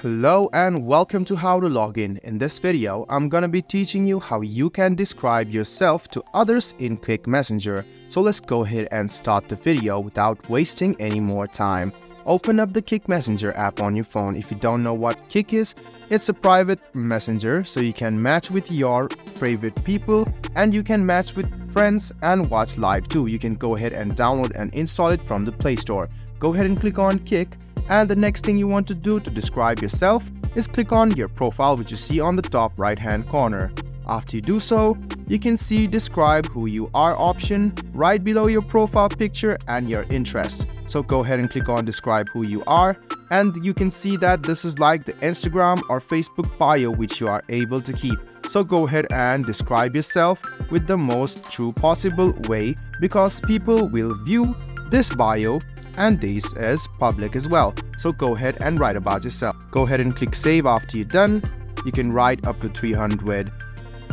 Hello and welcome to How to Login. In this video, I'm gonna be teaching you how you can describe yourself to others in Kik Messenger. So let's go ahead and start the video without wasting any more time. Open up the Kik Messenger app on your phone. If you don't know what Kik is, it's a private messenger so you can match with your favorite people and you can match with friends and watch live too. You can go ahead and download and install it from the Play Store. Go ahead and click on Kik. And the next thing you want to do to describe yourself is click on your profile, which you see on the top right hand corner. After you do so, you can see describe who you are option right below your profile picture and your interests. So go ahead and click on describe who you are, and you can see that this is like the Instagram or Facebook bio which you are able to keep. So go ahead and describe yourself with the most true possible way, because people will view this bio and this is public as well. So go ahead and write about yourself. Go ahead and click save. After you're done, you can write up to 300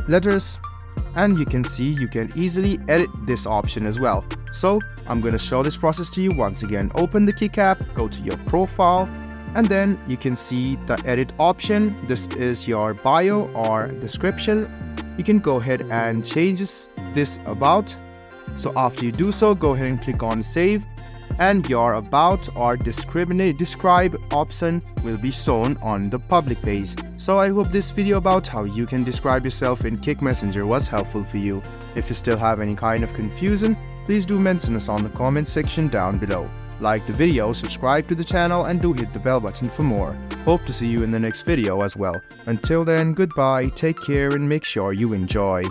letters, and you can see you can easily edit this option as well. So I'm going to show this process to you once again. Open the Kik app, go to your profile, and then you can see the edit option. This is your bio or description. You can go ahead and change this about. So after you do so, go ahead and click on save, and your about or describe option will be shown on the public page. So I hope this video about how you can describe yourself in Kik Messenger was helpful for you. If you still have any kind of confusion, please do mention us on the comment section down below. Like the video, subscribe to the channel, and do hit the bell button for more. Hope to see you in the next video as well. Until then, goodbye, take care, and make sure you enjoy.